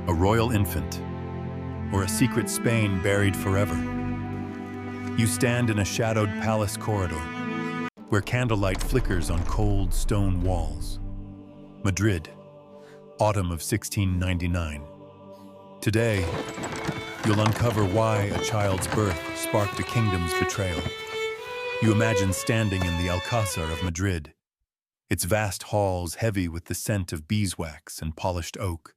a royal infant, or a secret Spain buried forever. You stand in a shadowed palace corridor, where candlelight flickers on cold stone walls. Madrid, autumn of 1699. Today, you'll uncover why a child's birth sparked a kingdom's betrayal. You imagine standing in the Alcázar of Madrid, its vast halls heavy with the scent of beeswax and polished oak.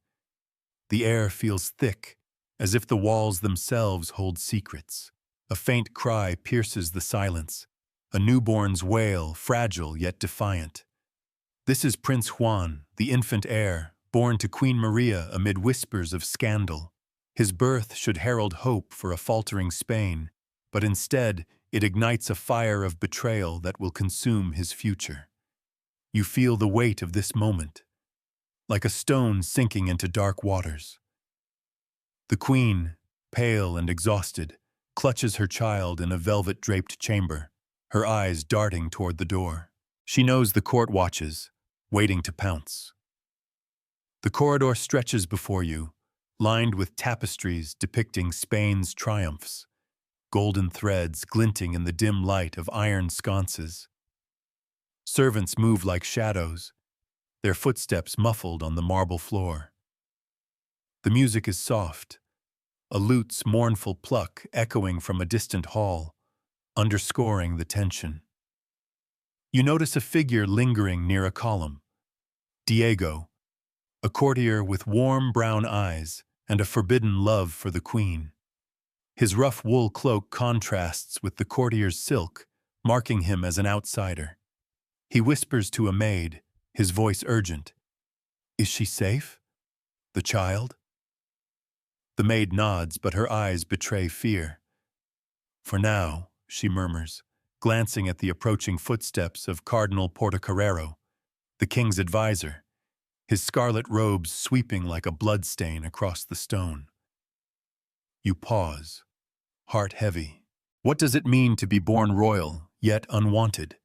The air feels thick, as if the walls themselves hold secrets. A faint cry pierces the silence, a newborn's wail, fragile yet defiant. This is Prince Juan, the infant heir, born to Queen Maria amid whispers of scandal. His birth should herald hope for a faltering Spain, but instead it ignites a fire of betrayal that will consume his future. You feel the weight of this moment, like a stone sinking into dark waters. The queen, pale and exhausted, clutches her child in a velvet-draped chamber, her eyes darting toward the door. She knows the court watches, waiting to pounce. The corridor stretches before you, lined with tapestries depicting Spain's triumphs, golden threads glinting in the dim light of iron sconces. Servants move like shadows, their footsteps muffled on the marble floor. The music is soft, a lute's mournful pluck echoing from a distant hall, underscoring the tension. You notice a figure lingering near a column. Diego, a courtier with warm brown eyes and a forbidden love for the queen. His rough wool cloak contrasts with the courtier's silk, marking him as an outsider. He whispers to a maid, his voice urgent. "Is she safe? The child?" The maid nods, but her eyes betray fear. "For now," she murmurs, glancing at the approaching footsteps of Cardinal Portocarrero, the king's advisor, his scarlet robes sweeping like a bloodstain across the stone. You pause, heart heavy. What does it mean to be born royal, yet unwanted?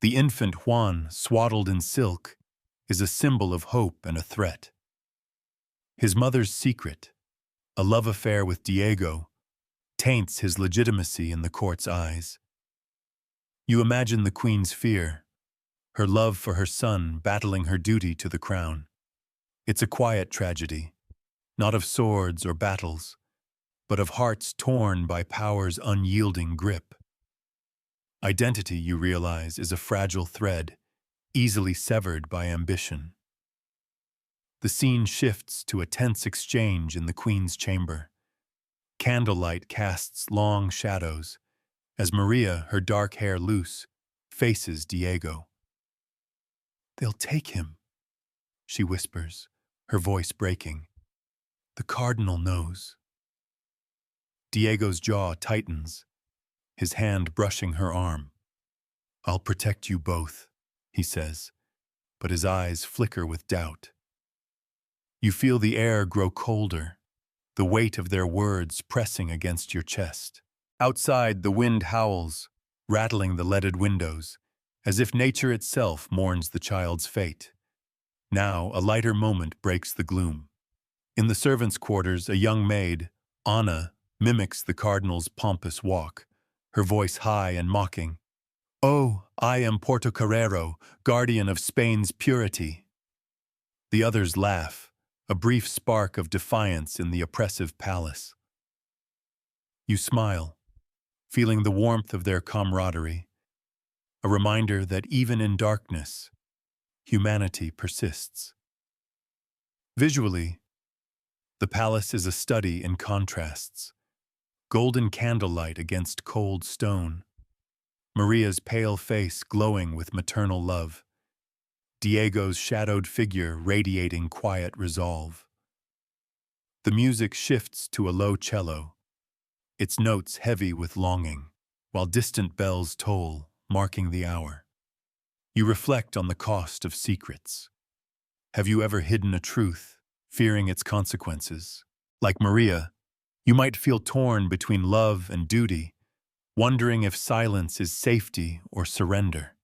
The infant Juan, swaddled in silk, is a symbol of hope and a threat. His mother's secret, a love affair with Diego, taints his legitimacy in the court's eyes. You imagine the queen's fear, her love for her son battling her duty to the crown. It's a quiet tragedy, not of swords or battles, but of hearts torn by power's unyielding grip. Identity, you realize, is a fragile thread, easily severed by ambition. The scene shifts to a tense exchange in the queen's chamber. Candlelight casts long shadows, as Maria, her dark hair loose, faces Diego. "They'll take him," she whispers, her voice breaking. "The cardinal knows." Diego's jaw tightens, his hand brushing her arm. "I'll protect you both," he says, but his eyes flicker with doubt. You feel the air grow colder, the weight of their words pressing against your chest. Outside, the wind howls, rattling the leaded windows, as if nature itself mourns the child's fate. Now, a lighter moment breaks the gloom. In the servants' quarters, a young maid, Ana, mimics the cardinal's pompous walk, her voice high and mocking. "Oh, I am Portocarrero, guardian of Spain's purity." The others laugh, a brief spark of defiance in the oppressive palace. You smile, feeling the warmth of their camaraderie, a reminder that even in darkness, humanity persists. Visually, the palace is a study in contrasts. Golden candlelight against cold stone, Maria's pale face glowing with maternal love, Diego's shadowed figure radiating quiet resolve. The music shifts to a low cello, its notes heavy with longing, while distant bells toll, marking the hour. You reflect on the cost of secrets. Have you ever hidden a truth, fearing its consequences? Like Maria, you might feel torn between love and duty, wondering if silence is safety or surrender.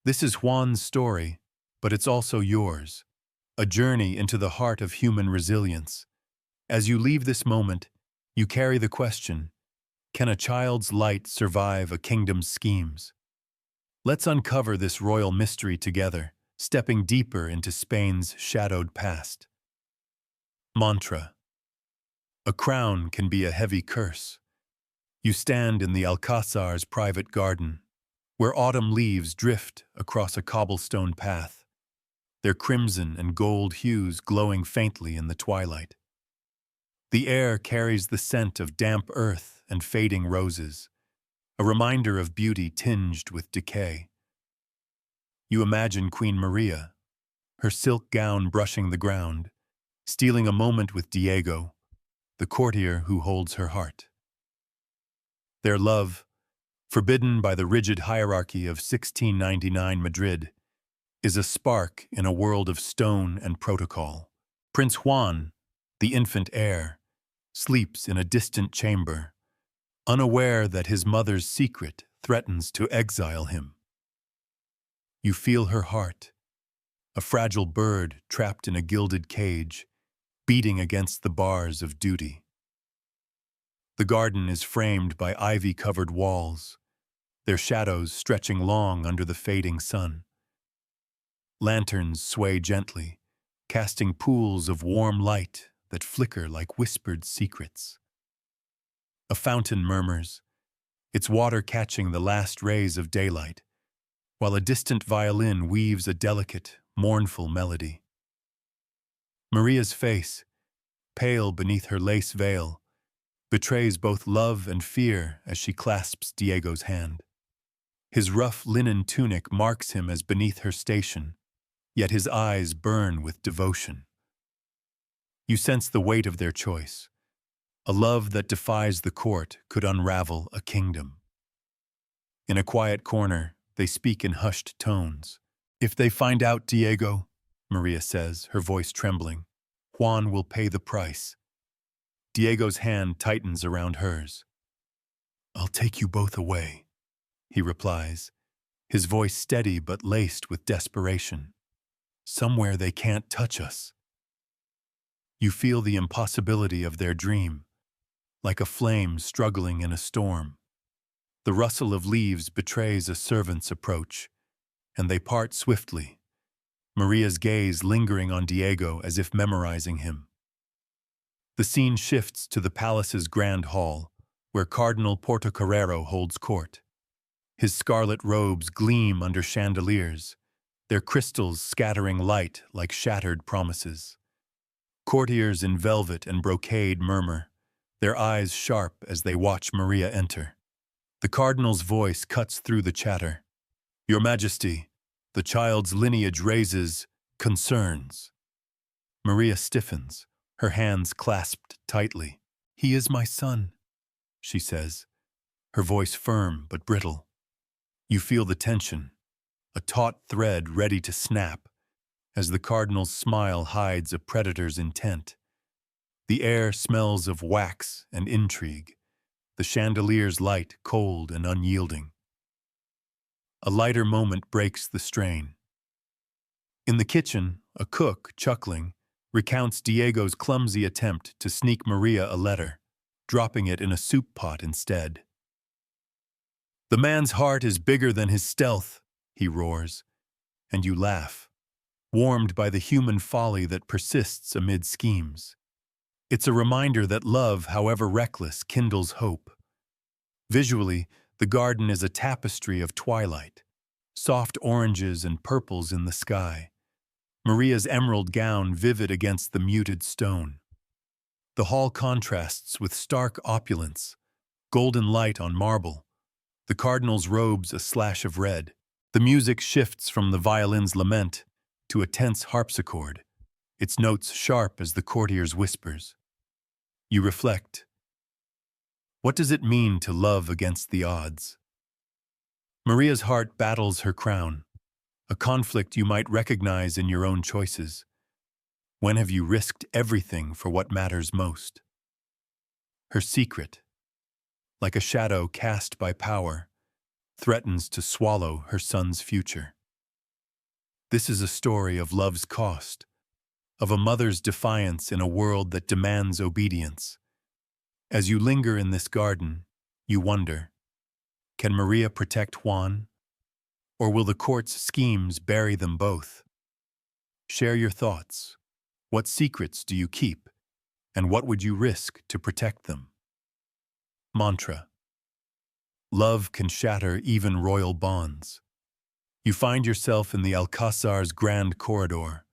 This is Juan's story, but it's also yours, a journey into the heart of human resilience. As you leave this moment, you carry the question, can a child's light survive a kingdom's schemes? Let's uncover this royal mystery together, stepping deeper into Spain's shadowed past. Mantra. A crown can be a heavy curse. You stand in the Alcázar's private garden, where autumn leaves drift across a cobblestone path, their crimson and gold hues glowing faintly in the twilight. The air carries the scent of damp earth and fading roses, a reminder of beauty tinged with decay. You imagine Queen Maria, her silk gown brushing the ground, stealing a moment with Diego, the courtier who holds her heart. Their love, forbidden by the rigid hierarchy of 1699 Madrid, is a spark in a world of stone and protocol. Prince Juan, the infant heir, sleeps in a distant chamber, unaware that his mother's secret threatens to exile him. You feel her heart, a fragile bird trapped in a gilded cage, beating against the bars of duty. The garden is framed by ivy-covered walls, their shadows stretching long under the fading sun. Lanterns sway gently, casting pools of warm light that flicker like whispered secrets. A fountain murmurs, its water catching the last rays of daylight, while a distant violin weaves a delicate, mournful melody. Maria's face, pale beneath her lace veil, betrays both love and fear as she clasps Diego's hand. His rough linen tunic marks him as beneath her station, yet his eyes burn with devotion. You sense the weight of their choice. A love that defies the court could unravel a kingdom. In a quiet corner, they speak in hushed tones. If they find out, Diego, Maria says, her voice trembling, Juan will pay the price. Diego's hand tightens around hers. I'll take you both away, he replies, his voice steady but laced with desperation. Somewhere they can't touch us. You feel the impossibility of their dream, like a flame struggling in a storm. The rustle of leaves betrays a servant's approach, and they part swiftly, Maria's gaze lingering on Diego as if memorizing him. The scene shifts to the palace's grand hall, where Cardinal Portocarrero holds court. His scarlet robes gleam under chandeliers, their crystals scattering light like shattered promises. Courtiers in velvet and brocade murmur, their eyes sharp as they watch Maria enter. The cardinal's voice cuts through the chatter. Your Majesty, the child's lineage raises concerns. Maria stiffens, her hands clasped tightly. He is my son, she says, her voice firm but brittle. You feel the tension, a taut thread ready to snap, as the cardinal's smile hides a predator's intent. The air smells of wax and intrigue, the chandelier's light cold and unyielding. A lighter moment breaks the strain. In the kitchen, a cook, chuckling, recounts Diego's clumsy attempt to sneak Maria a letter, dropping it in a soup pot instead. The man's heart is bigger than his stealth, he roars, and you laugh, warmed by the human folly that persists amid schemes. It's a reminder that love, however reckless, kindles hope. Visually, the garden is a tapestry of twilight, soft oranges and purples in the sky, Maria's emerald gown vivid against the muted stone. The hall contrasts with stark opulence, golden light on marble, the cardinal's robes a slash of red. The music shifts from the violin's lament to a tense harpsichord, its notes sharp as the courtier's whispers. You reflect. What does it mean to love against the odds? Maria's heart battles her crown, a conflict you might recognize in your own choices. When have you risked everything for what matters most? Her secret, like a shadow cast by power, threatens to swallow her son's future. This is a story of love's cost, of a mother's defiance in a world that demands obedience. As you linger in this garden, you wonder, can Maria protect Juan, or will the court's schemes bury them both? Share your thoughts. What secrets do you keep, and what would you risk to protect them? Mantra. Love can shatter even royal bonds. You find yourself in the Alcazar's grand corridor,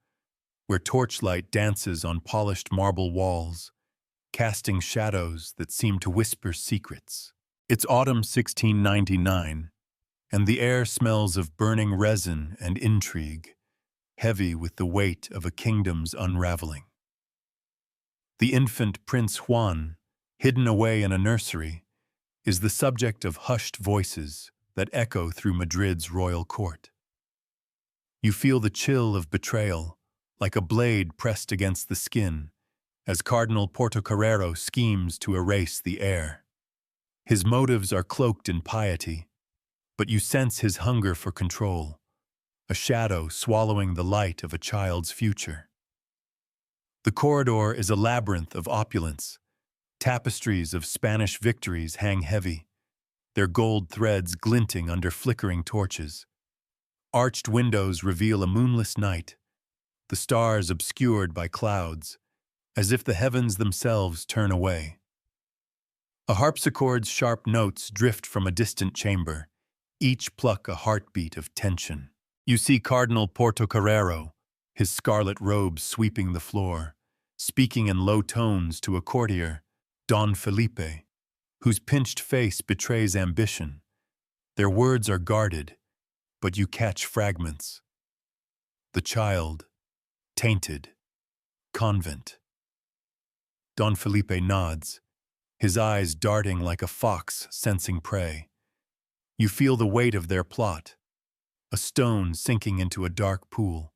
where torchlight dances on polished marble walls, casting shadows that seem to whisper secrets. It's autumn 1699, and the air smells of burning resin and intrigue, heavy with the weight of a kingdom's unraveling. The infant Prince Juan, hidden away in a nursery, is the subject of hushed voices that echo through Madrid's royal court. You feel the chill of betrayal, like a blade pressed against the skin, as Cardinal Portocarrero schemes to erase the heir. His motives are cloaked in piety, but you sense his hunger for control, a shadow swallowing the light of a child's future. The corridor is a labyrinth of opulence. Tapestries of Spanish victories hang heavy, their gold threads glinting under flickering torches. Arched windows reveal a moonless night, the stars obscured by clouds, as if the heavens themselves turn away. A harpsichord's sharp notes drift from a distant chamber, each pluck a heartbeat of tension. You see Cardinal Portocarrero, his scarlet robes sweeping the floor, speaking in low tones to a courtier, Don Felipe, whose pinched face betrays ambition. Their words are guarded, but you catch fragments. The child, tainted, convent. Don Felipe nods, his eyes darting like a fox sensing prey. You feel the weight of their plot, a stone sinking into a dark pool.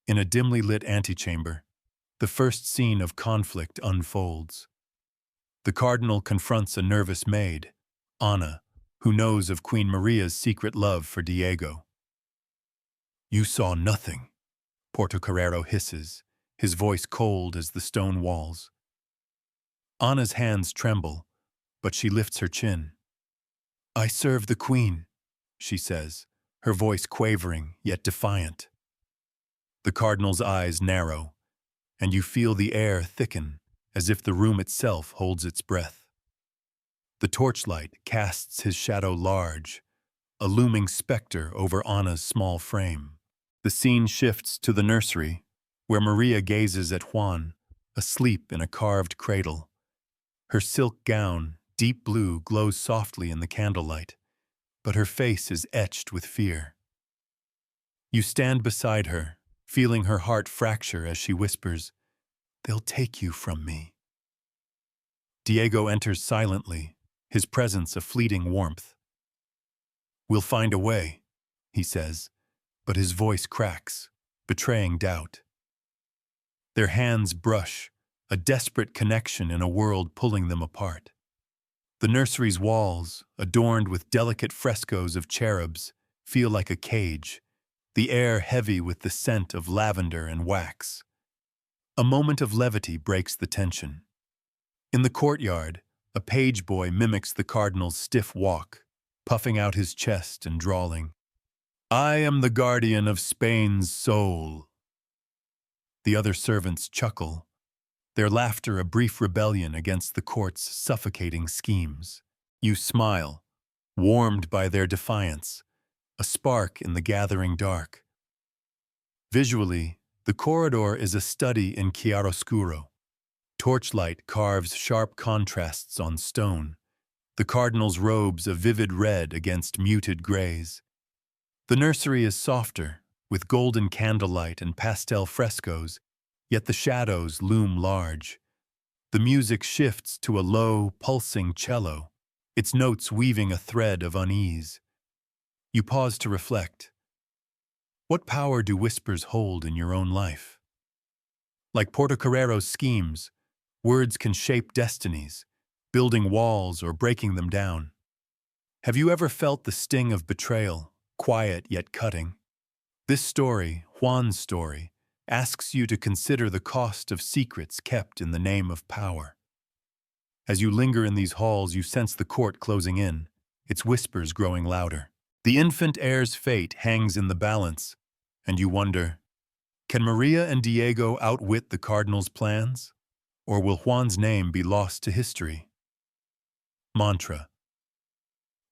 In a dimly lit antechamber, the first scene of conflict unfolds. The cardinal confronts a nervous maid, Ana, who knows of Queen Maria's secret love for Diego. "You saw nothing," Portocarrero hisses, his voice cold as the stone walls. Ana's hands tremble, but she lifts her chin. "I serve the queen," she says, her voice quavering yet defiant. The cardinal's eyes narrow, and you feel the air thicken as if the room itself holds its breath. The torchlight casts his shadow large, a looming specter over Ana's small frame. The scene shifts to the nursery, where Maria gazes at Juan, asleep in a carved cradle. Her silk gown, deep blue, glows softly in the candlelight, but her face is etched with fear. You stand beside her, feeling her heart fracture as she whispers, "They'll take you from me." Diego enters silently, his presence a fleeting warmth. "We'll find a way," he says, but his voice cracks, betraying doubt. Their hands brush, a desperate connection in a world pulling them apart. The nursery's walls, adorned with delicate frescoes of cherubs, feel like a cage, the air heavy with the scent of lavender and wax. A moment of levity breaks the tension. In the courtyard, a page boy mimics the cardinal's stiff walk, puffing out his chest and drawling, "I am the guardian of Spain's soul." The other servants chuckle, their laughter a brief rebellion against the court's suffocating schemes. You smile, warmed by their defiance, a spark in the gathering dark. Visually, the corridor is a study in chiaroscuro. Torchlight carves sharp contrasts on stone, the cardinal's robes a vivid red against muted grays. The nursery is softer, with golden candlelight and pastel frescoes, yet the shadows loom large. The music shifts to a low, pulsing cello, its notes weaving a thread of unease. You pause to reflect. What power do whispers hold in your own life? Like Portocarrero's schemes, words can shape destinies, building walls or breaking them down. Have you ever felt the sting of betrayal, quiet yet cutting? This story, Juan's story, asks you to consider the cost of secrets kept in the name of power. As you linger in these halls, you sense the court closing in, its whispers growing louder. The infant heir's fate hangs in the balance, and you wonder, can Maria and Diego outwit the cardinal's plans? Or will Juan's name be lost to history? Mantra.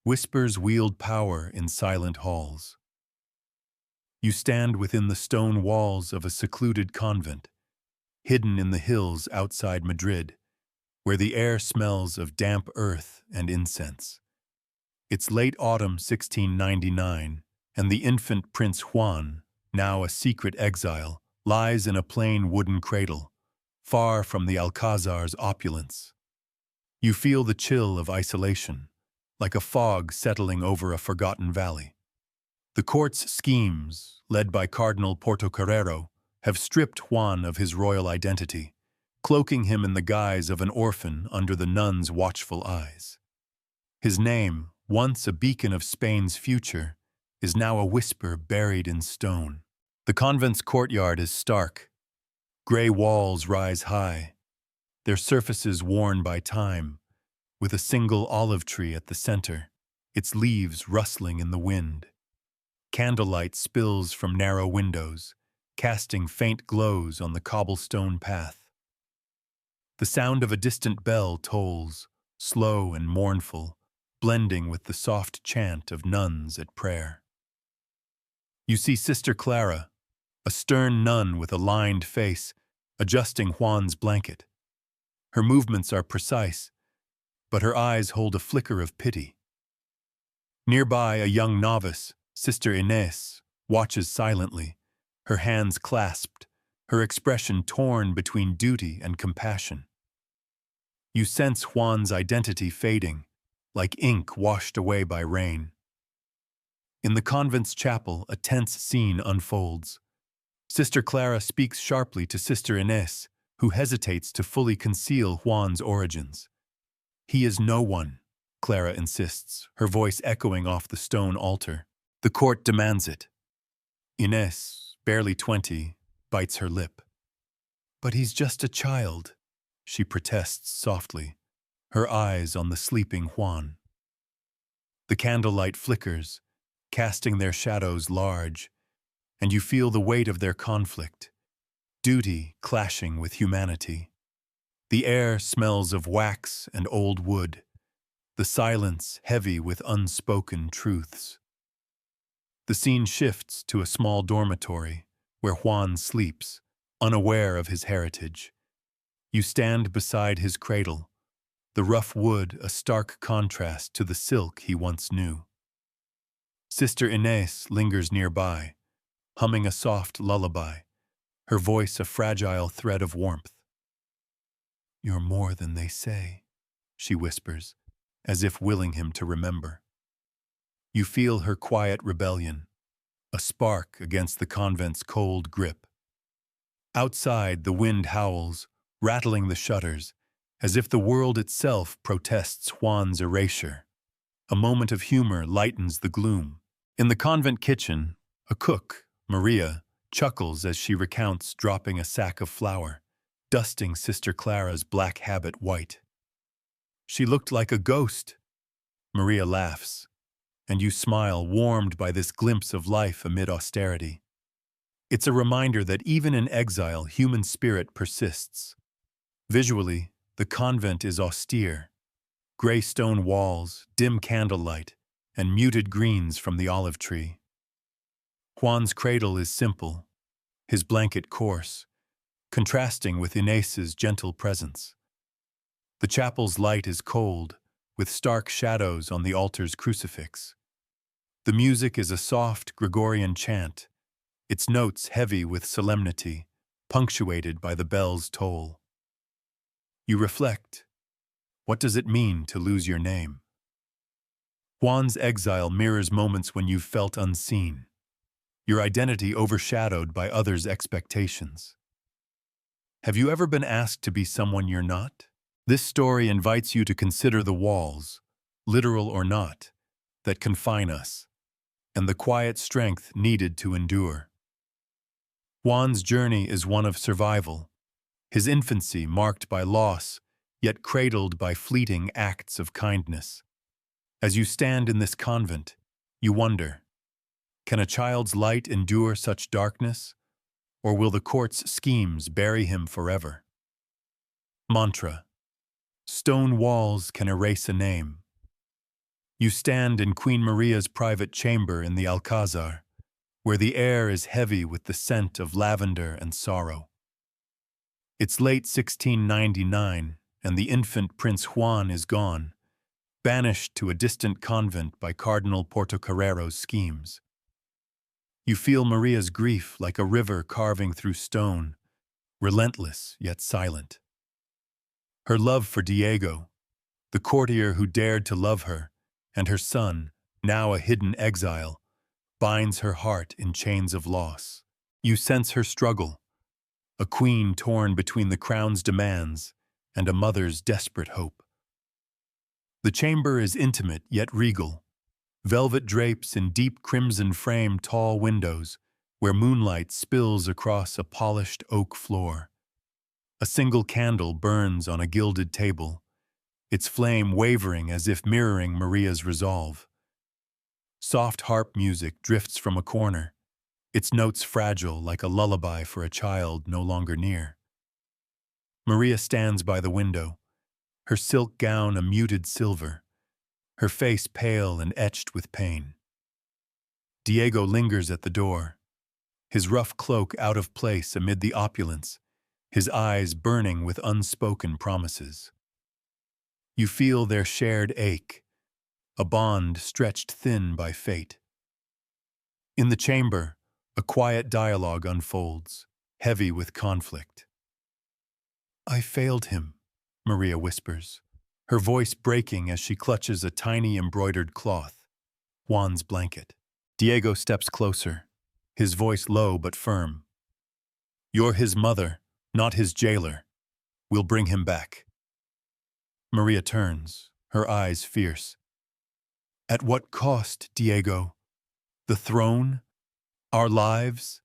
Whispers wield power in silent halls. You stand within the stone walls of a secluded convent, hidden in the hills outside Madrid, where the air smells of damp earth and incense. It's late autumn 1699, and the infant Prince Juan, now a secret exile, lies in a plain wooden cradle, far from the Alcazar's opulence. You feel the chill of isolation, like a fog settling over a forgotten valley. The court's schemes, led by Cardinal Portocarrero, have stripped Juan of his royal identity, cloaking him in the guise of an orphan under the nuns' watchful eyes. His name, once a beacon of Spain's future, is now a whisper buried in stone. The convent's courtyard is stark. Gray walls rise high, their surfaces worn by time, with a single olive tree at the center, its leaves rustling in the wind. Candlelight spills from narrow windows, casting faint glows on the cobblestone path. The sound of a distant bell tolls, slow and mournful, blending with the soft chant of nuns at prayer. You see Sister Clara, a stern nun with a lined face, adjusting Juan's blanket. Her movements are precise, but her eyes hold a flicker of pity. Nearby, a young novice, Sister Inés, watches silently, her hands clasped, her expression torn between duty and compassion. You sense Juan's identity fading, like ink washed away by rain. In the convent's chapel, a tense scene unfolds. Sister Clara speaks sharply to Sister Inés, who hesitates to fully conceal Juan's origins. "He is no one," Clara insists, her voice echoing off the stone altar. The court demands it. Inés, barely 20, bites her lip. "But he's just a child," she protests softly, her eyes on the sleeping Juan. The candlelight flickers, casting their shadows large, and you feel the weight of their conflict, duty clashing with humanity. The air smells of wax and old wood, the silence heavy with unspoken truths. The scene shifts to a small dormitory where Juan sleeps, unaware of his heritage. You stand beside his cradle, the rough wood a stark contrast to the silk he once knew. Sister Inés lingers nearby, humming a soft lullaby, her voice a fragile thread of warmth. "You're more than they say," she whispers, as if willing him to remember. You feel her quiet rebellion, a spark against the convent's cold grip. Outside, the wind howls, rattling the shutters, as if the world itself protests Juan's erasure. A moment of humor lightens the gloom. In the convent kitchen, a cook, Maria, chuckles as she recounts dropping a sack of flour, dusting Sister Clara's black habit white. "She looked like a ghost," Maria laughs, and you smile, warmed by this glimpse of life amid austerity. It's a reminder that even in exile, human spirit persists. Visually, the convent is austere. Gray stone walls, dim candlelight, and muted greens from the olive tree. Juan's cradle is simple, his blanket coarse, contrasting with Inés's gentle presence. The chapel's light is cold, with stark shadows on the altar's crucifix. The music is a soft Gregorian chant, its notes heavy with solemnity, punctuated by the bell's toll. You reflect. What does it mean to lose your name? Juan's exile mirrors moments when you've felt unseen, your identity overshadowed by others' expectations. Have you ever been asked to be someone you're not? This story invites you to consider the walls, literal or not, that confine us, and the quiet strength needed to endure. Juan's journey is one of survival, his infancy marked by loss, yet cradled by fleeting acts of kindness. As you stand in this convent, you wonder, can a child's light endure such darkness, or will the court's schemes bury him forever? Mantra: stone walls can erase a name. You stand in Queen Maria's private chamber in the Alcazar, where the air is heavy with the scent of lavender and sorrow. It's late 1699, and the infant Prince Juan is gone, banished to a distant convent by Cardinal Portocarrero's schemes. You feel Maria's grief like a river carving through stone, relentless yet silent. Her love for Diego, the courtier who dared to love her, and her son, now a hidden exile, binds her heart in chains of loss. You sense her struggle, a queen torn between the crown's demands and a mother's desperate hope. The chamber is intimate yet regal, velvet drapes in deep crimson frame tall windows where moonlight spills across a polished oak floor. A single candle burns on a gilded table, its flame wavering as if mirroring Maria's resolve. Soft harp music drifts from a corner, its notes fragile like a lullaby for a child no longer near. Maria stands by the window, her silk gown a muted silver, her face pale and etched with pain. Diego lingers at the door, his rough cloak out of place amid the opulence, his eyes burning with unspoken promises. You feel their shared ache, a bond stretched thin by fate. In the chamber, a quiet dialogue unfolds, heavy with conflict. "I failed him," Maria whispers, her voice breaking as she clutches a tiny embroidered cloth, Juan's blanket. Diego steps closer, his voice low but firm. "You're his mother, not his jailer. We'll bring him back." Maria turns, her eyes fierce. "At what cost, Diego? The throne? Our lives?"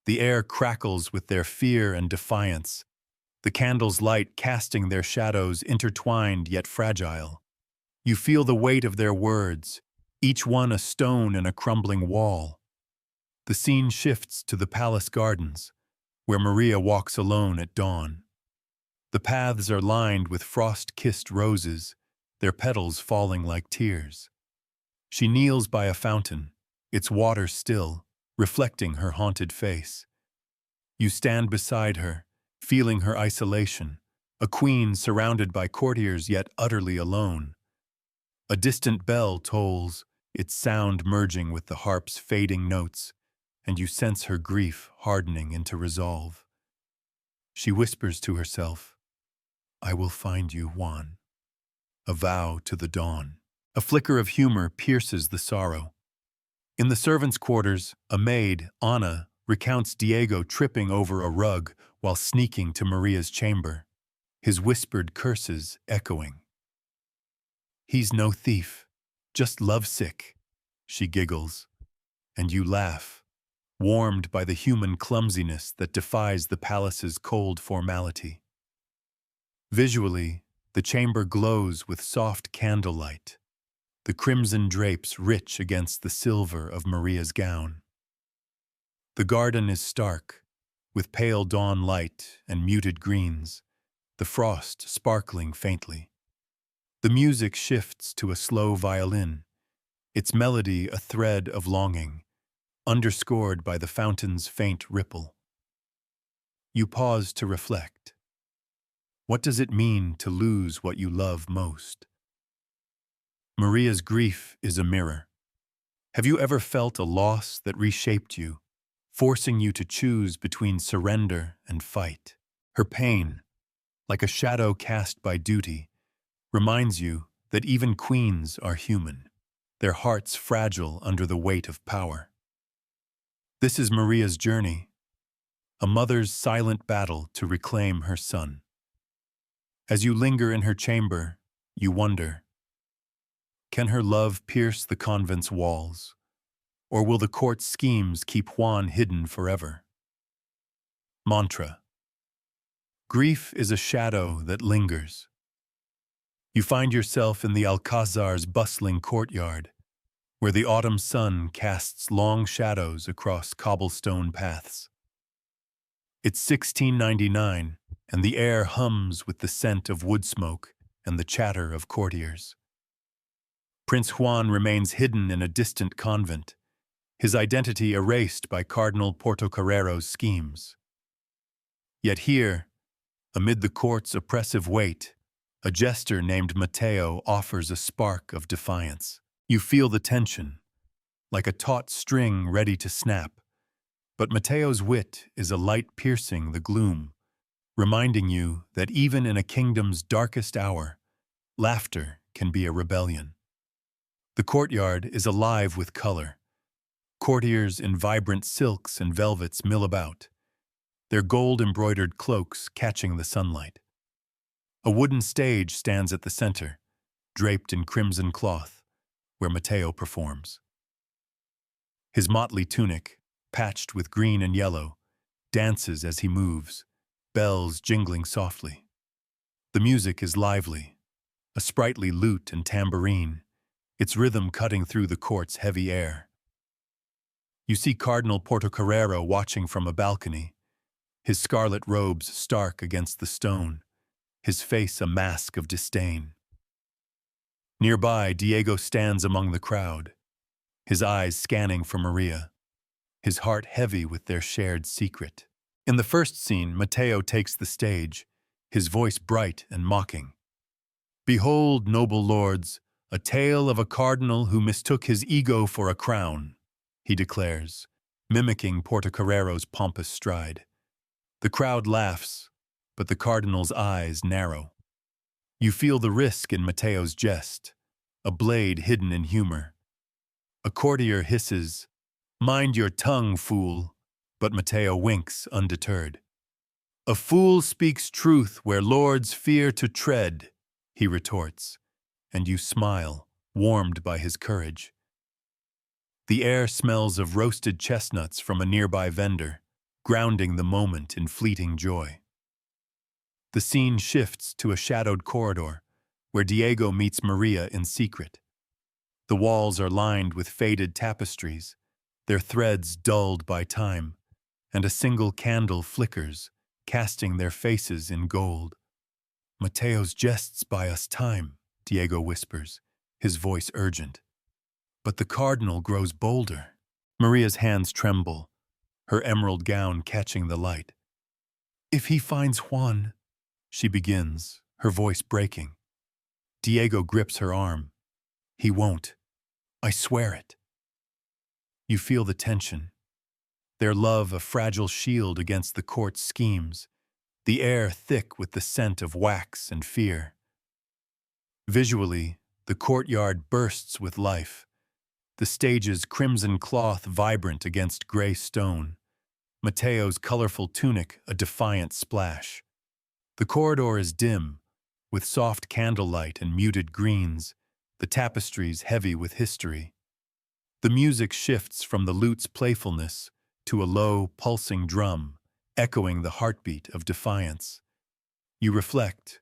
The air crackles with their fear and defiance, the candle's light casting their shadows intertwined yet fragile. You feel the weight of their words, each one a stone in a crumbling wall. The scene shifts to the palace gardens, where Maria walks alone at dawn. The paths are lined with frost-kissed roses, their petals falling like tears. She kneels by a fountain, its water still, reflecting her haunted face. You stand beside her, feeling her isolation, a queen surrounded by courtiers yet utterly alone. A distant bell tolls, its sound merging with the harp's fading notes, and you sense her grief hardening into resolve. She whispers to herself, "I will find you, Juan." A vow to the dawn. A flicker of humor pierces the sorrow. In the servants' quarters, a maid, Anna, recounts Diego tripping over a rug while sneaking to Maria's chamber, his whispered curses echoing. "He's no thief, just lovesick," she giggles, and you laugh, warmed by the human clumsiness that defies the palace's cold formality. Visually, the chamber glows with soft candlelight, the crimson drapes rich against the silver of Maria's gown. The garden is stark, with pale dawn light and muted greens, the frost sparkling faintly. The music shifts to a slow violin, its melody a thread of longing, underscored by the fountain's faint ripple. You pause to reflect. What does it mean to lose what you love most? Maria's grief is a mirror. Have you ever felt a loss that reshaped you, forcing you to choose between surrender and fight? Her pain, like a shadow cast by duty, reminds you that even queens are human, their hearts fragile under the weight of power. This is Maria's journey, a mother's silent battle to reclaim her son. As you linger in her chamber, you wonder, can her love pierce the convent's walls, Or will the court's schemes keep Juan hidden forever? Mantra. Grief is a shadow that lingers. You find yourself in the Alcazar's bustling courtyard, where the autumn sun casts long shadows across cobblestone paths. It's 1699, and the air hums with the scent of wood smoke and the chatter of courtiers. Prince Juan remains hidden in a distant convent, his identity erased by Cardinal Portocarrero's schemes. Yet here, amid the court's oppressive weight, a jester named Mateo offers a spark of defiance. You feel the tension, like a taut string ready to snap. But Mateo's wit is a light piercing the gloom, reminding you that even in a kingdom's darkest hour, laughter can be a rebellion. The courtyard is alive with color. Courtiers in vibrant silks and velvets mill about, their gold-embroidered cloaks catching the sunlight. A wooden stage stands at the center, draped in crimson cloth, where Mateo performs. His motley tunic, patched with green and yellow, dances as he moves, bells jingling softly. The music is lively, a sprightly lute and tambourine, its rhythm cutting through the court's heavy air. You see Cardinal Portocarrero watching from a balcony, his scarlet robes stark against the stone, his face a mask of disdain. Nearby, Diego stands among the crowd, his eyes scanning for Maria, his heart heavy with their shared secret. In the first scene, Mateo takes the stage, his voice bright and mocking. "Behold, noble lords, a tale of a cardinal who mistook his ego for a crown," he declares, mimicking Portocarrero's pompous stride. The crowd laughs, but the cardinal's eyes narrow. You feel the risk in Mateo's jest, a blade hidden in humor. A courtier hisses, "Mind your tongue, fool," but Mateo winks undeterred. "A fool speaks truth where lords fear to tread," he retorts, and you smile, warmed by his courage. The air smells of roasted chestnuts from a nearby vendor, grounding the moment in fleeting joy. The scene shifts to a shadowed corridor, where Diego meets Maria in secret. The walls are lined with faded tapestries, their threads dulled by time, and a single candle flickers, casting their faces in gold. "Mateo's jests buy us time," Diego whispers, his voice urgent. But the cardinal grows bolder. Maria's hands tremble, her emerald gown catching the light. "If he finds Juan," she begins, her voice breaking. Diego grips her arm. "He won't. I swear it." You feel the tension, their love a fragile shield against the court's schemes, the air thick with the scent of wax and fear. Visually, the courtyard bursts with life, the stage's crimson cloth vibrant against gray stone, Mateo's colorful tunic a defiant splash. The corridor is dim, with soft candlelight and muted greens, the tapestries heavy with history. The music shifts from the lute's playfulness to a low, pulsing drum, echoing the heartbeat of defiance. You reflect,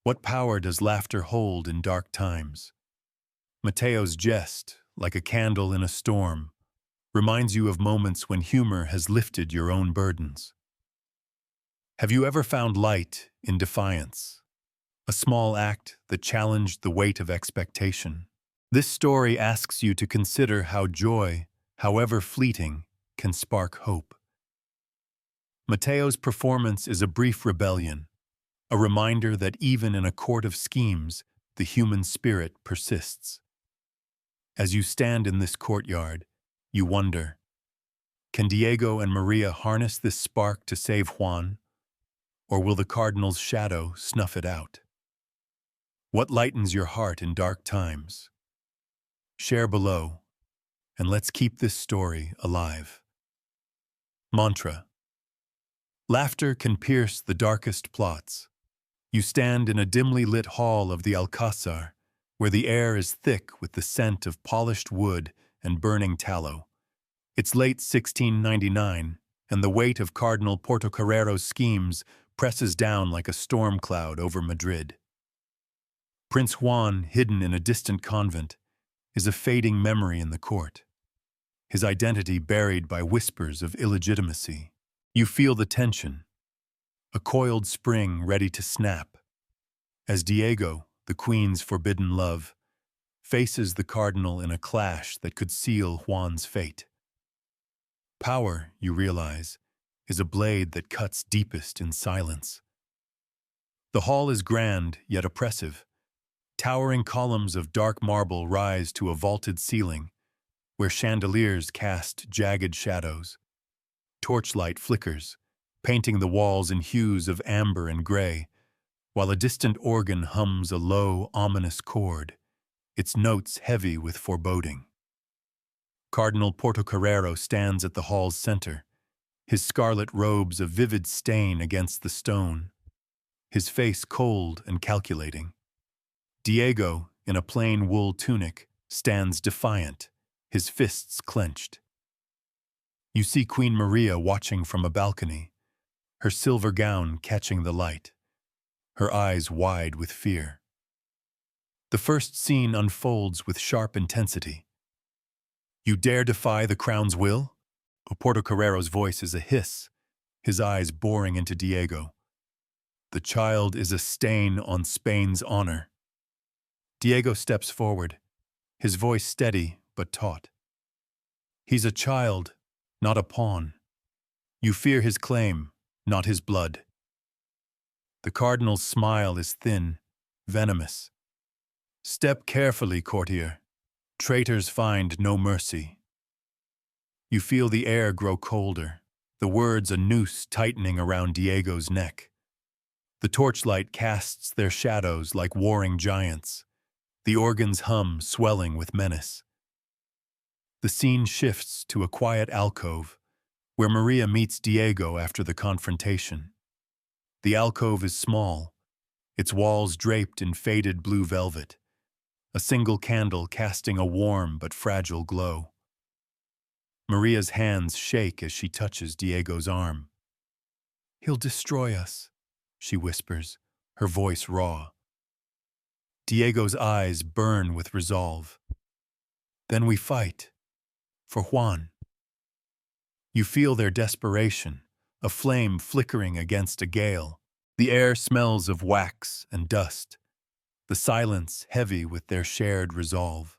what power does laughter hold in dark times? Mateo's jest, like a candle in a storm, reminds you of moments when humor has lifted your own burdens. Have you ever found light in defiance? A small act that challenged the weight of expectation. This story asks you to consider how joy, however fleeting, can spark hope. Mateo's performance is a brief rebellion, a reminder that even in a court of schemes, the human spirit persists. As you stand in this courtyard, you wonder, can Diego and Maria harness this spark to save Juan, or will the cardinal's shadow snuff it out? What lightens your heart in dark times? Share below, and let's keep this story alive. Mantra. Laughter can pierce the darkest plots. You stand in a dimly lit hall of the Alcázar, where the air is thick with the scent of polished wood and burning tallow, It's late 1699, and the weight of Cardinal Portocarrero's schemes presses down like a storm cloud over Madrid. Prince Juan, hidden in a distant convent, is a fading memory in the court, his identity buried by whispers of illegitimacy. You feel the tension, a coiled spring ready to snap, as Diego, the Queen's forbidden love, faces the Cardinal in a clash that could seal Juan's fate. Power, you realize, is a blade that cuts deepest in silence. The hall is grand yet oppressive. Towering columns of dark marble rise to a vaulted ceiling, where chandeliers cast jagged shadows. Torchlight flickers, painting the walls in hues of amber and gray, while a distant organ hums a low, ominous chord, its notes heavy with foreboding. Cardinal Portocarrero stands at the hall's center, his scarlet robes a vivid stain against the stone, his face cold and calculating. Diego, in a plain wool tunic, stands defiant, his fists clenched. You see Queen Maria watching from a balcony, her silver gown catching the light, her eyes wide with fear. The first scene unfolds with sharp intensity. You dare defy the crown's will? Portocarrero's voice is a hiss, his eyes boring into Diego. The child is a stain on Spain's honor. Diego steps forward, his voice steady but taut. He's a child, not a pawn. You fear his claim, not his blood. The Cardinal's smile is thin, venomous. Step carefully, courtier. Traitors find no mercy. You feel the air grow colder, the words a noose tightening around Diego's neck. The torchlight casts their shadows like warring giants, the organs hum swelling with menace. The scene shifts to a quiet alcove, where Maria meets Diego after the confrontation. The alcove is small, its walls draped in faded blue velvet, a single candle casting a warm but fragile glow. Maria's hands shake as she touches Diego's arm. "He'll destroy us," she whispers, her voice raw. Diego's eyes burn with resolve. "Then we fight. For Juan." You feel their desperation, a flame flickering against a gale. The air smells of wax and dust, the silence heavy with their shared resolve.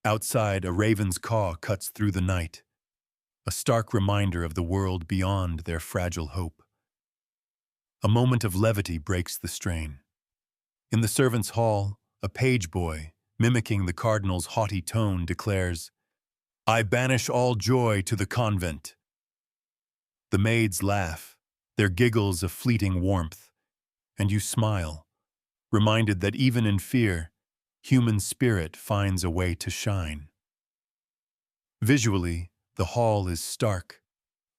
Outside, a raven's caw cuts through the night, a stark reminder of the world beyond their fragile hope. A moment of levity breaks the strain. In the servants' hall, a page boy, mimicking the Cardinal's haughty tone, declares, "I banish all joy to the convent." The maids laugh, their giggles a fleeting warmth, and you smile, reminded that even in fear, human spirit finds a way to shine. Visually, the hall is stark.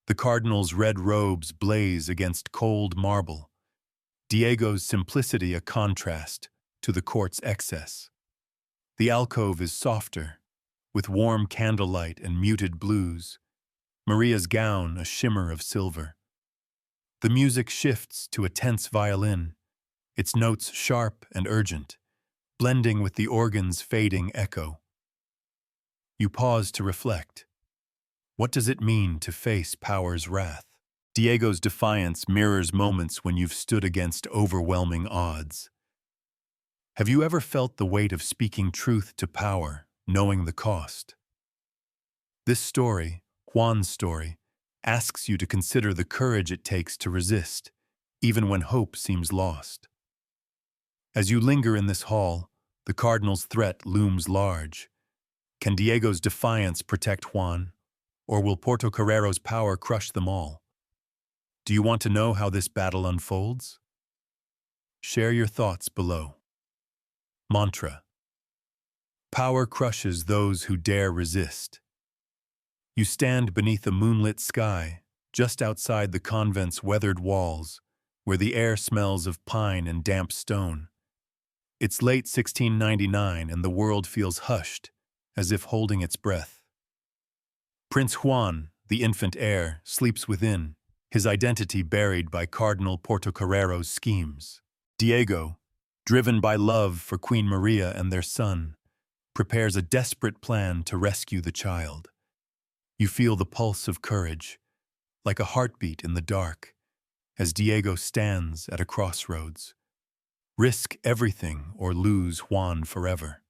The Cardinal's red robes blaze against cold marble, Diego's simplicity a contrast to the court's excess. The alcove is softer, with warm candlelight and muted blues, Maria's gown a shimmer of silver. The music shifts to a tense violin, its notes sharp and urgent, blending with the organ's fading echo. You pause to reflect. What does it mean to face power's wrath? Diego's defiance mirrors moments when you've stood against overwhelming odds. Have you ever felt the weight of speaking truth to power, knowing the cost? This story, Juan's story, asks you to consider the courage it takes to resist, even when hope seems lost. As you linger in this hall, the Cardinal's threat looms large. Can Diego's defiance protect Juan, or will Portocarrero's power crush them all? Do you want to know how this battle unfolds? Share your thoughts below. Mantra. Power crushes those who dare resist. You stand beneath a moonlit sky, just outside the convent's weathered walls, where the air smells of pine and damp stone. It's late 1699 and the world feels hushed, as if holding its breath. Prince Juan, the infant heir, sleeps within, his identity buried by Cardinal Portocarrero's schemes. Diego, driven by love for Queen Maria and their son, prepares a desperate plan to rescue the child. You feel the pulse of courage, like a heartbeat in the dark, as Diego stands at a crossroads. Risk everything or lose Juan forever.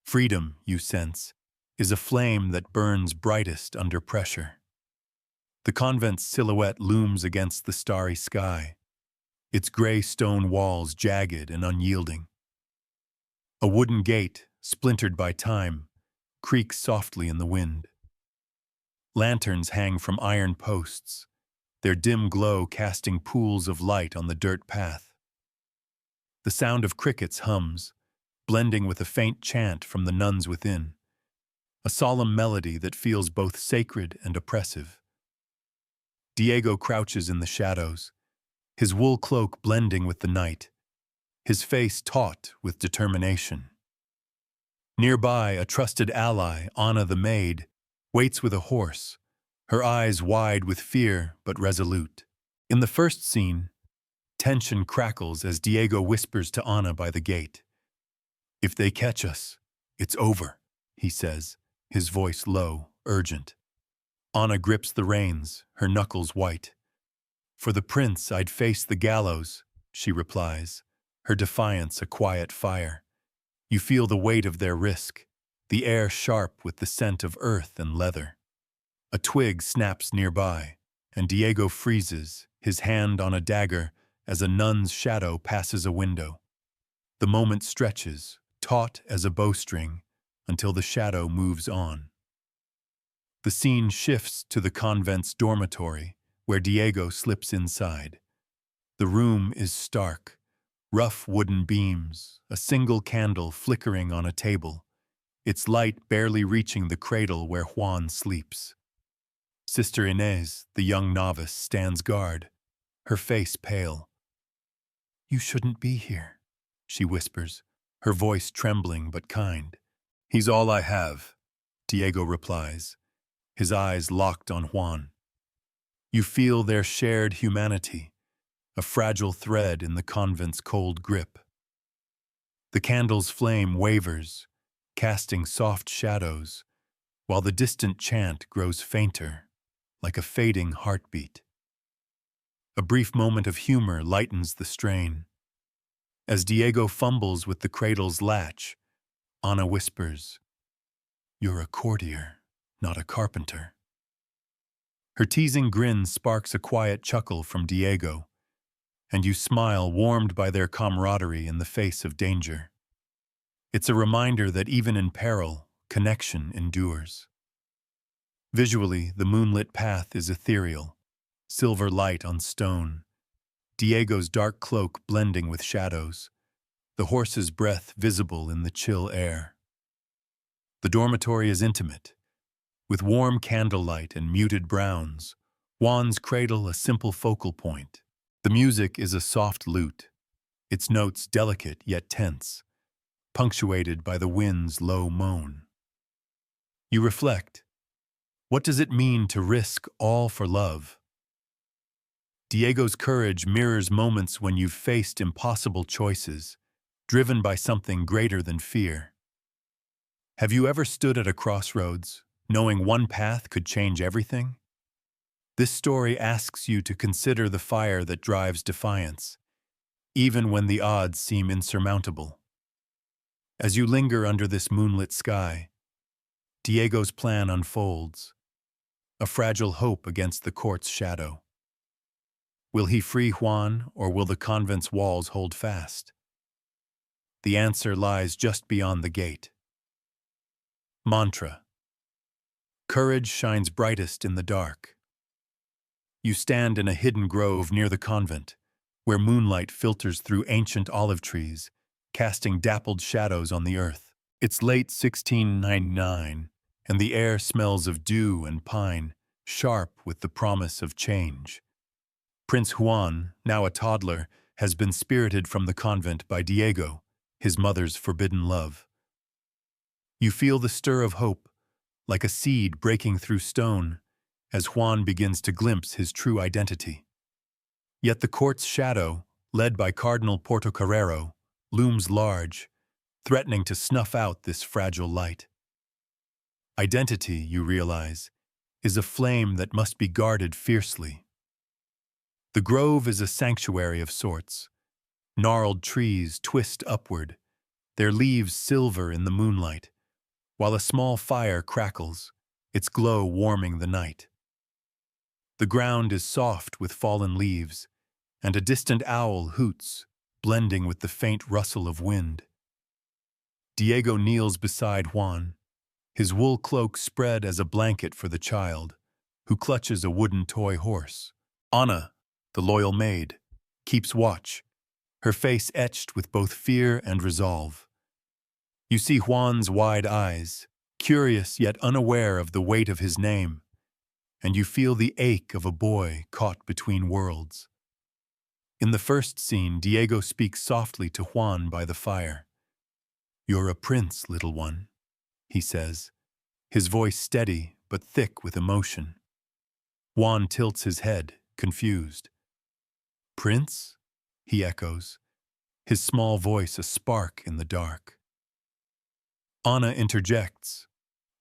Freedom, you sense, is a flame that burns brightest under pressure. The convent's silhouette looms against the starry sky, its gray stone walls jagged and unyielding. A wooden gate, splintered by time, creaks softly in the wind. Lanterns hang from iron posts, their dim glow casting pools of light on the dirt path. The sound of crickets hums, blending with a faint chant from the nuns within, a solemn melody that feels both sacred and oppressive. Diego crouches in the shadows, his wool cloak blending with the night, his face taut with determination. Nearby, a trusted ally, Anna the maid, waits with a horse, her eyes wide with fear but resolute. In the first scene, tension crackles as Diego whispers to Anna by the gate. "If they catch us, it's over," he says, his voice low, urgent. Anna grips the reins, her knuckles white. "For the prince, I'd face the gallows," she replies, her defiance a quiet fire. You feel the weight of their risk, the air sharp with the scent of earth and leather. A twig snaps nearby, and Diego freezes, his hand on a dagger as a nun's shadow passes a window. The moment stretches, taut as a bowstring, until the shadow moves on. The scene shifts to the convent's dormitory, where Diego slips inside. The room is stark, rough wooden beams, a single candle flickering on a table, its light barely reaching the cradle where Juan sleeps. Sister Inés, the young novice, stands guard, her face pale. "You shouldn't be here," she whispers, her voice trembling but kind. "He's all I have," Diego replies, his eyes locked on Juan. You feel their shared humanity, a fragile thread in the convent's cold grip. The candle's flame wavers, casting soft shadows, while the distant chant grows fainter, like a fading heartbeat. A brief moment of humor lightens the strain. As Diego fumbles with the cradle's latch, Anna whispers, "You're a courtier, not a carpenter." Her teasing grin sparks a quiet chuckle from Diego, and you smile, warmed by their camaraderie in the face of danger. It's a reminder that even in peril, connection endures. Visually, the moonlit path is ethereal, silver light on stone, Diego's dark cloak blending with shadows, the horse's breath visible in the chill air. The dormitory is intimate, with warm candlelight and muted browns, Juan's cradle a simple focal point. The music is a soft lute, its notes delicate yet tense, punctuated by the wind's low moan. You reflect, what does it mean to risk all for love? Diego's courage mirrors moments when you've faced impossible choices, driven by something greater than fear. Have you ever stood at a crossroads, knowing one path could change everything? This story asks you to consider the fire that drives defiance, even when the odds seem insurmountable. As you linger under this moonlit sky, Diego's plan unfolds, a fragile hope against the court's shadow. Will he free Juan, or will the convent's walls hold fast? The answer lies just beyond the gate. Mantra. Courage shines brightest in the dark. You stand in a hidden grove near the convent, where moonlight filters through ancient olive trees, casting dappled shadows on the earth. It's late 1699, and the air smells of dew and pine, sharp with the promise of change. Prince Juan, now a toddler, has been spirited from the convent by Diego, his mother's forbidden love. You feel the stir of hope, like a seed breaking through stone, as Juan begins to glimpse his true identity. Yet the court's shadow, led by Cardinal Portocarrero, looms large, threatening to snuff out this fragile light. Identity, you realize, is a flame that must be guarded fiercely. The grove is a sanctuary of sorts. Gnarled trees twist upward, their leaves silver in the moonlight, while a small fire crackles, its glow warming the night. The ground is soft with fallen leaves, and a distant owl hoots, blending with the faint rustle of wind. Diego kneels beside Juan, his wool cloak spread as a blanket for the child, who clutches a wooden toy horse. Ana, the loyal maid, keeps watch, her face etched with both fear and resolve. You see Juan's wide eyes, curious yet unaware of the weight of his name, and you feel the ache of a boy caught between worlds. In the first scene, Diego speaks softly to Juan by the fire. "You're a prince, little one," he says, his voice steady but thick with emotion. Juan tilts his head, confused. "Prince?" he echoes, his small voice a spark in the dark. Ana interjects,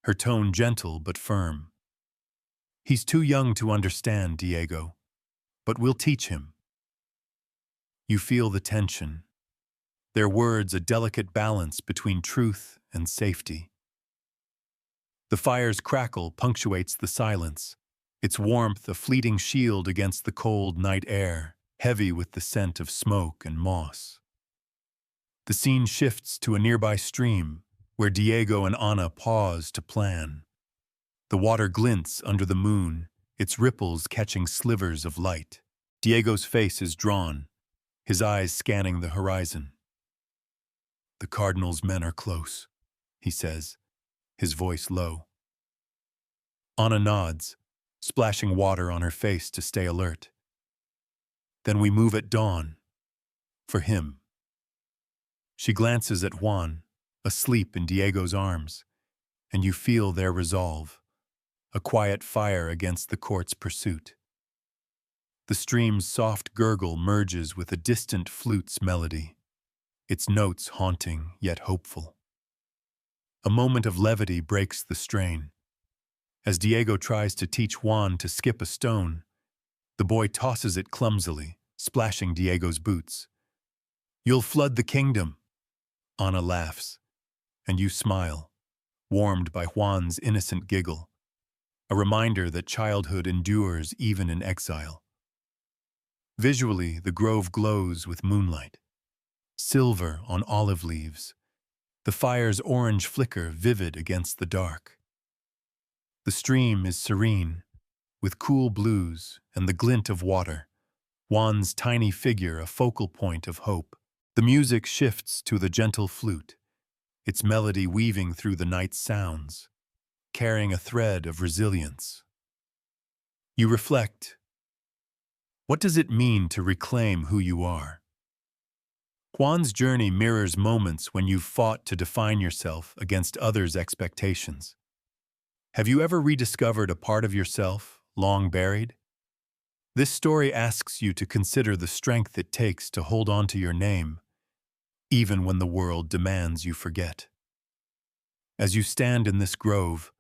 her tone gentle but firm. "He's too young to understand, Diego, but we'll teach him." You feel the tension, their words a delicate balance between truth and safety. The fire's crackle punctuates the silence, its warmth a fleeting shield against the cold night air, heavy with the scent of smoke and moss. The scene shifts to a nearby stream, where Diego and Ana pause to plan. The water glints under the moon, its ripples catching slivers of light. Diego's face is drawn, his eyes scanning the horizon. "The Cardinal's men are close," he says, his voice low. Ana nods, splashing water on her face to stay alert. "Then we move at dawn. For him." She glances at Juan, asleep in Diego's arms, and you feel their resolve, a quiet fire against the court's pursuit. The stream's soft gurgle merges with a distant flute's melody, its notes haunting yet hopeful. A moment of levity breaks the strain. As Diego tries to teach Juan to skip a stone, the boy tosses it clumsily, splashing Diego's boots. "You'll flood the kingdom." Ana laughs, and you smile, warmed by Juan's innocent giggle, a reminder that childhood endures even in exile. Visually, the grove glows with moonlight, silver on olive leaves, the fire's orange flicker vivid against the dark. The stream is serene, with cool blues and the glint of water, Juan's tiny figure a focal point of hope. The music shifts to the gentle flute, its melody weaving through the night's sounds, carrying a thread of resilience. You reflect. What does it mean to reclaim who you are? Juan's journey mirrors moments when you've fought to define yourself against others' expectations. Have you ever rediscovered a part of yourself, long buried? This story asks you to consider the strength it takes to hold on to your name, even when the world demands you forget. As you stand in this grove,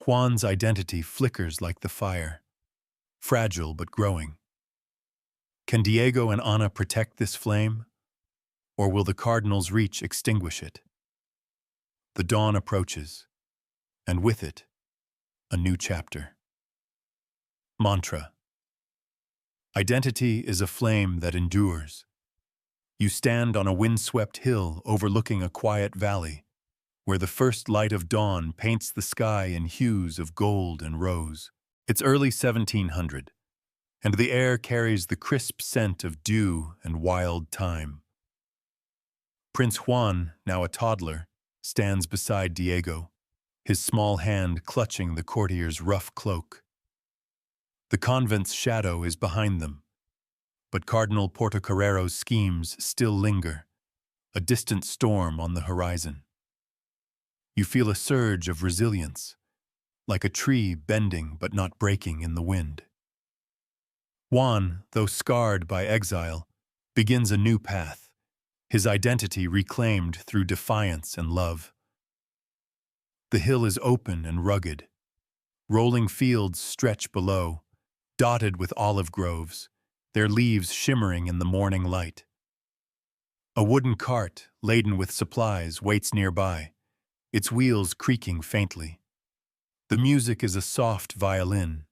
Juan's identity flickers like the fire, fragile but growing. Can Diego and Ana protect this flame, or will the Cardinal's reach extinguish it? The dawn approaches, and with it, a new chapter. Mantra. Identity is a flame that endures. You stand on a windswept hill overlooking a quiet valley, where the first light of dawn paints the sky in hues of gold and rose. It's early 1700, and the air carries the crisp scent of dew and wild thyme. Prince Juan, now a toddler, stands beside Diego, his small hand clutching the courtier's rough cloak. The convent's shadow is behind them, but Cardinal Portocarrero's schemes still linger, a distant storm on the horizon. You feel a surge of resilience, like a tree bending but not breaking in the wind. Juan, though scarred by exile, begins a new path, his identity reclaimed through defiance and love. The hill is open and rugged. Rolling fields stretch below, dotted with olive groves, their leaves shimmering in the morning light. A wooden cart, laden with supplies, waits nearby, its wheels creaking faintly. The music is a soft violin,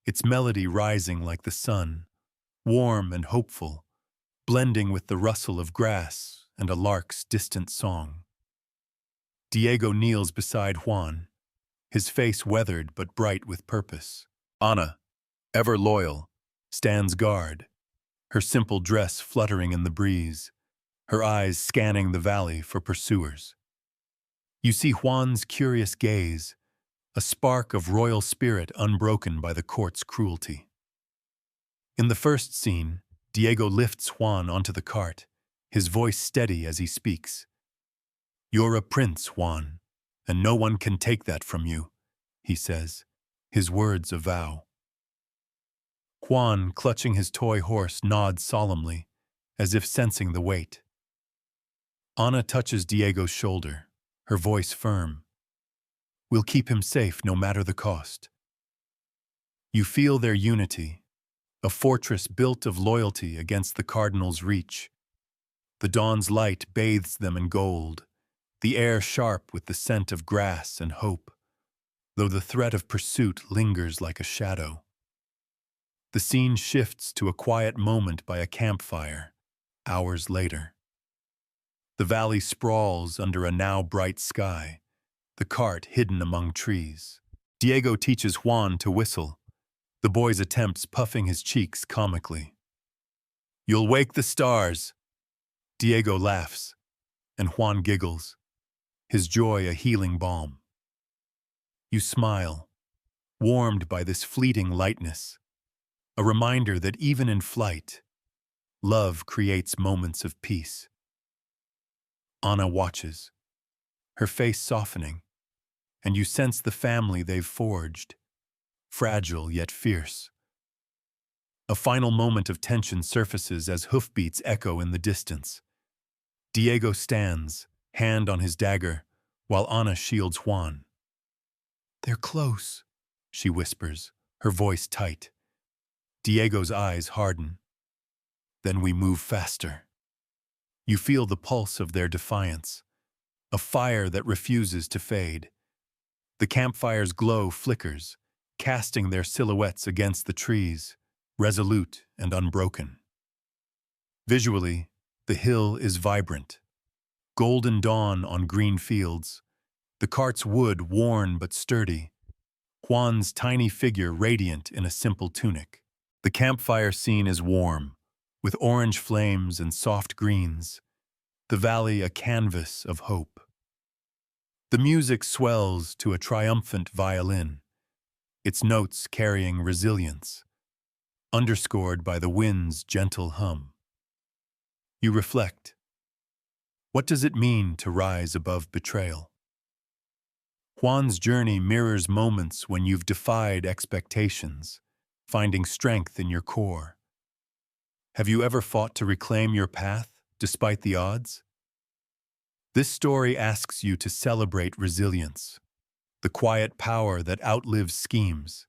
its melody rising like the sun, warm and hopeful, blending with the rustle of grass and a lark's distant song. Diego kneels beside Juan, his face weathered but bright with purpose. Ana, ever loyal, stands guard, her simple dress fluttering in the breeze, her eyes scanning the valley for pursuers. You see Juan's curious gaze, a spark of royal spirit unbroken by the court's cruelty. In the first scene, Diego lifts Juan onto the cart, his voice steady as he speaks. "You're a prince, Juan, and no one can take that from you," he says, his words a vow. Juan, clutching his toy horse, nods solemnly, as if sensing the weight. Ana touches Diego's shoulder, her voice firm. "We'll keep him safe no matter the cost." You feel their unity, a fortress built of loyalty against the cardinal's reach. The dawn's light bathes them in gold, the air sharp with the scent of grass and hope, though the threat of pursuit lingers like a shadow. The scene shifts to a quiet moment by a campfire, hours later. The valley sprawls under a now bright sky, the cart hidden among trees. Diego teaches Juan to whistle, the boy's attempts puffing his cheeks comically. "You'll wake the stars." Diego laughs, and Juan giggles, his joy a healing balm. You smile, warmed by this fleeting lightness, a reminder that even in flight, love creates moments of peace. Ana watches, her face softening, and you sense the family they've forged, fragile yet fierce. A final moment of tension surfaces as hoofbeats echo in the distance. Diego stands, hand on his dagger, while Ana shields Juan. "They're close," she whispers, her voice tight. Diego's eyes harden. Then we move faster. You feel the pulse of their defiance, a fire that refuses to fade. The campfire's glow flickers, casting their silhouettes against the trees, resolute and unbroken. Visually, the hill is vibrant. Golden dawn on green fields, the cart's wood worn but sturdy, Juan's tiny figure radiant in a simple tunic. The campfire scene is warm, with orange flames and soft greens, the valley a canvas of hope. The music swells to a triumphant violin, its notes carrying resilience, underscored by the wind's gentle hum. You reflect. What does it mean to rise above betrayal? Juan's journey mirrors moments when you've defied expectations, finding strength in your core. Have you ever fought to reclaim your path, despite the odds? This story asks you to celebrate resilience, the quiet power that outlives schemes.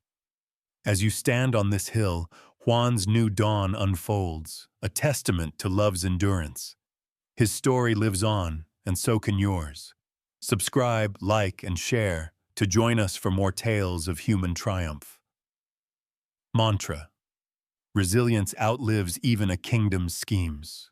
As you stand on this hill, Juan's new dawn unfolds, a testament to love's endurance. His story lives on, and so can yours. Subscribe, like, and share to join us for more tales of human triumph. Mantra: resilience outlives even a kingdom's schemes.